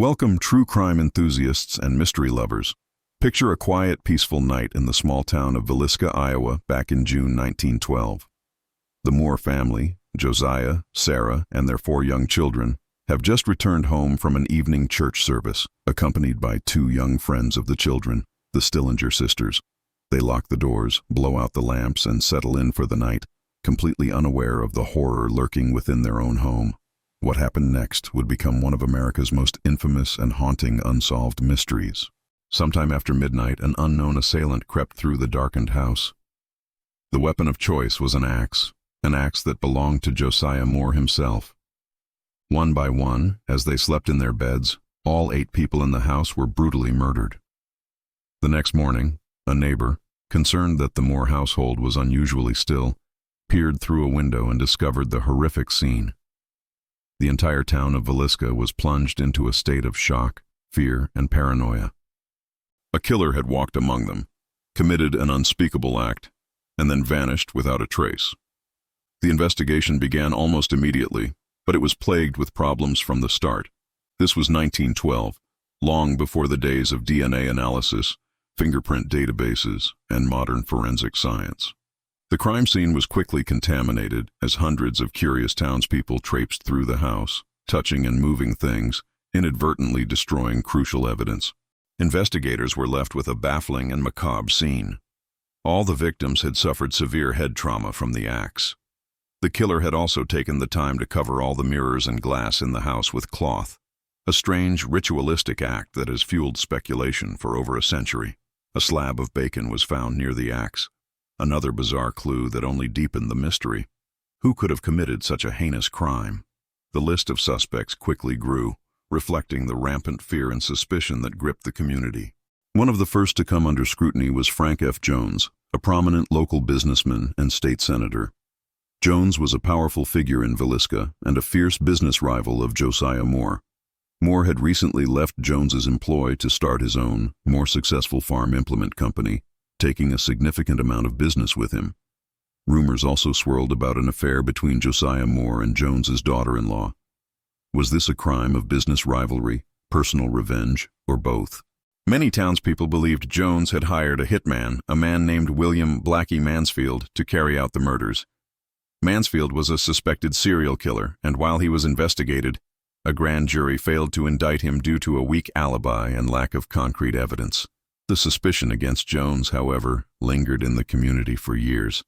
Welcome, true crime enthusiasts and mystery lovers. Picture a quiet, peaceful night in the small town of Villisca, Iowa, back in June 1912. The Moore family, Josiah, Sarah, and their 4 young children, have just returned home from an evening church service, accompanied by 2 young friends of the children, the Stillinger sisters. They lock the doors, blow out the lamps, and settle in for the night, completely unaware of the horror lurking within their own home. What happened next would become one of America's most infamous and haunting unsolved mysteries. Sometime after midnight, an unknown assailant crept through the darkened house. The weapon of choice was an axe that belonged to Josiah Moore himself. One by one, as they slept in their beds, all 8 people in the house were brutally murdered. The next morning, a neighbor, concerned that the Moore household was unusually still, peered through a window and discovered the horrific scene. The entire town of Villisca was plunged into a state of shock, fear, and paranoia. A killer had walked among them, committed an unspeakable act, and then vanished without a trace. The investigation began almost immediately, but it was plagued with problems from the start. This was 1912, long before the days of DNA analysis, fingerprint databases, and modern forensic science. The crime scene was quickly contaminated as hundreds of curious townspeople traipsed through the house, touching and moving things, inadvertently destroying crucial evidence. Investigators were left with a baffling and macabre scene. All the victims had suffered severe head trauma from the axe. The killer had also taken the time to cover all the mirrors and glass in the house with cloth, a strange ritualistic act that has fueled speculation for over a century. A slab of bacon was found near the axe, another bizarre clue that only deepened the mystery. Who could have committed such a heinous crime? The list of suspects quickly grew, reflecting the rampant fear and suspicion that gripped the community. One of the first to come under scrutiny was Frank F. Jones, a prominent local businessman and state senator. Jones was a powerful figure in Villisca and a fierce business rival of Josiah Moore. Moore had recently left Jones's employ to start his own, more successful farm implement company, taking a significant amount of business with him. Rumors also swirled about an affair between Josiah Moore and Jones's daughter-in-law. Was this a crime of business rivalry, personal revenge, or both? Many townspeople believed Jones had hired a hitman, a man named William Blackie Mansfield, to carry out the murders. Mansfield was a suspected serial killer, and while he was investigated, a grand jury failed to indict him due to a weak alibi and lack of concrete evidence. The suspicion against Jones, however, lingered in the community for years.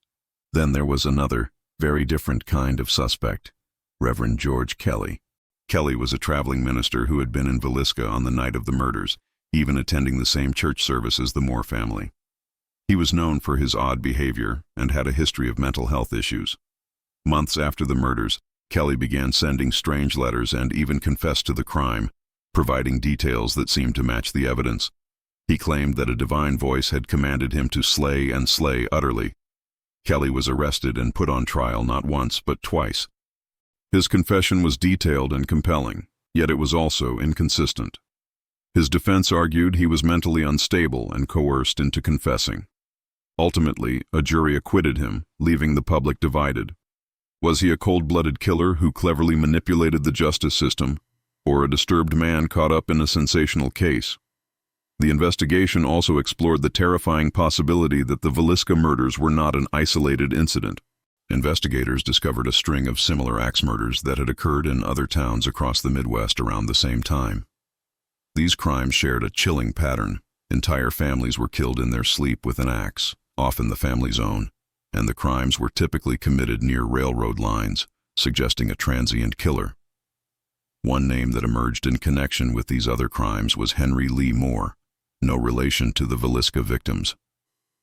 Then there was another, very different kind of suspect, Reverend George Kelly. Kelly was a traveling minister who had been in Villisca on the night of the murders, even attending the same church service as the Moore family. He was known for his odd behavior and had a history of mental health issues. Months after the murders, Kelly began sending strange letters and even confessed to the crime, providing details that seemed to match the evidence. He claimed that a divine voice had commanded him to slay and slay utterly. Kelly was arrested and put on trial not once but twice. His confession was detailed and compelling, yet it was also inconsistent. His defense argued he was mentally unstable and coerced into confessing. Ultimately, a jury acquitted him, leaving the public divided. Was he a cold-blooded killer who cleverly manipulated the justice system, or a disturbed man caught up in a sensational case? The investigation also explored the terrifying possibility that the Villisca murders were not an isolated incident. Investigators discovered a string of similar axe murders that had occurred in other towns across the Midwest around the same time. These crimes shared a chilling pattern. Entire families were killed in their sleep with an axe, often the family's own, and the crimes were typically committed near railroad lines, suggesting a transient killer. One name that emerged in connection with these other crimes was Henry Lee Moore, no relation to the Villisca victims.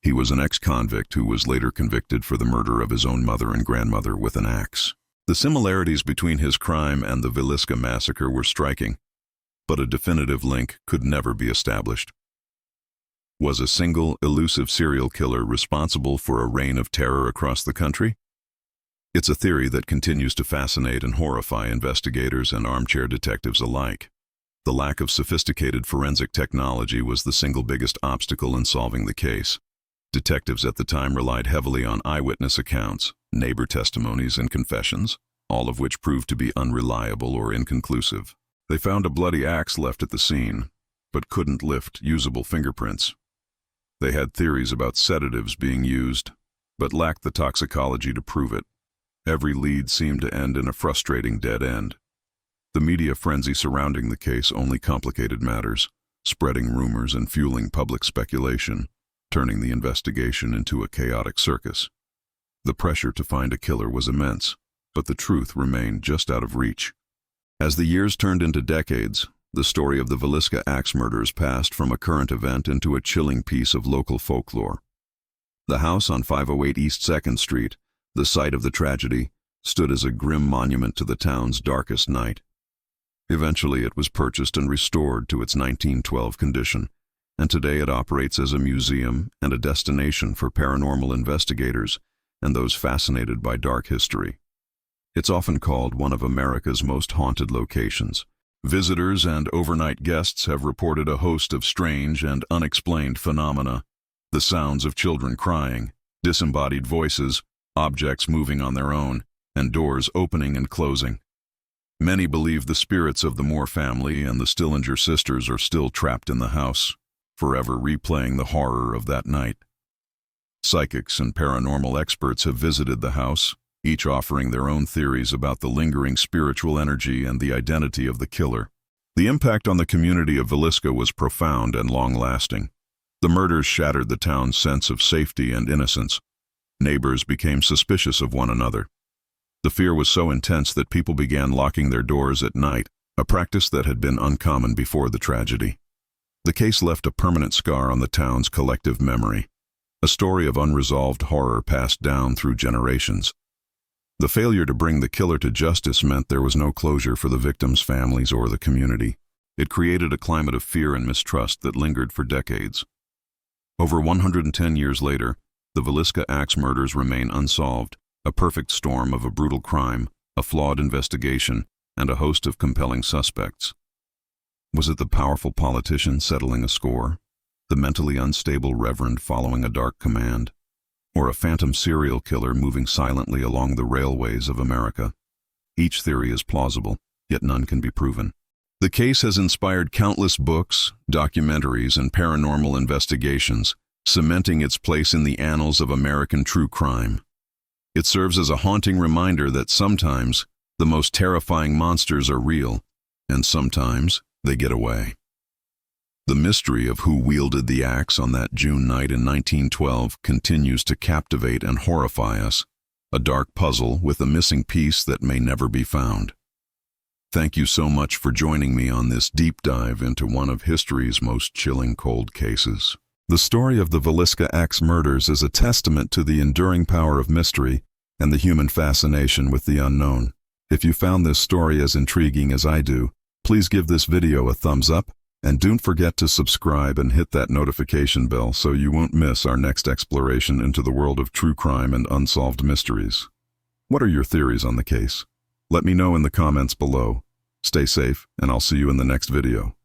He was an ex-convict who was later convicted for the murder of his own mother and grandmother with an axe. The similarities between his crime and the Villisca massacre were striking, but a definitive link could never be established. Was a single, elusive serial killer responsible for a reign of terror across the country? It's a theory that continues to fascinate and horrify investigators and armchair detectives alike. The lack of sophisticated forensic technology was the single biggest obstacle in solving the case. Detectives at the time relied heavily on eyewitness accounts, neighbor testimonies, and confessions, all of which proved to be unreliable or inconclusive. They found a bloody axe left at the scene, but couldn't lift usable fingerprints. They had theories about sedatives being used, but lacked the toxicology to prove it. Every lead seemed to end in a frustrating dead end. The media frenzy surrounding the case only complicated matters, spreading rumors and fueling public speculation, turning the investigation into a chaotic circus. The pressure to find a killer was immense, but the truth remained just out of reach. As the years turned into decades, the story of the Villisca Axe Murders passed from a current event into a chilling piece of local folklore. The house on 508 East 2nd Street, the site of the tragedy, stood as a grim monument to the town's darkest night. Eventually it was purchased and restored to its 1912 condition, and today it operates as a museum and a destination for paranormal investigators and those fascinated by dark history. It's often called one of America's most haunted locations. Visitors and overnight guests have reported a host of strange and unexplained phenomena. The sounds of children crying, disembodied voices, objects moving on their own, and doors opening and closing. Many believe the spirits of the Moore family and the Stillinger sisters are still trapped in the house, forever replaying the horror of that night. Psychics and paranormal experts have visited the house, each offering their own theories about the lingering spiritual energy and the identity of the killer. The impact on the community of Villisca was profound and long-lasting. The murders shattered the town's sense of safety and innocence. Neighbors became suspicious of one another. The fear was so intense that people began locking their doors at night, a practice that had been uncommon before the tragedy. The case left a permanent scar on the town's collective memory, a story of unresolved horror passed down through generations. The failure to bring the killer to justice meant there was no closure for the victims' families or the community. It created a climate of fear and mistrust that lingered for decades. Over 110 years later, the Villisca Axe Murders remain unsolved, a perfect storm of a brutal crime, a flawed investigation, and a host of compelling suspects. Was it the powerful politician settling a score, the mentally unstable reverend following a dark command, or a phantom serial killer moving silently along the railways of America? Each theory is plausible, yet none can be proven. The case has inspired countless books, documentaries, and paranormal investigations, cementing its place in the annals of American true crime. It serves as a haunting reminder that sometimes the most terrifying monsters are real, and sometimes they get away. The mystery of who wielded the axe on that June night in 1912 continues to captivate and horrify us, a dark puzzle with a missing piece that may never be found. Thank you so much for joining me on this deep dive into one of history's most chilling cold cases. The story of the Villisca Axe Murders is a testament to the enduring power of mystery and the human fascination with the unknown. If you found this story as intriguing as I do, please give this video a thumbs up, and don't forget to subscribe and hit that notification bell so you won't miss our next exploration into the world of true crime and unsolved mysteries. What are your theories on the case? Let me know in the comments below. Stay safe, and I'll see you in the next video.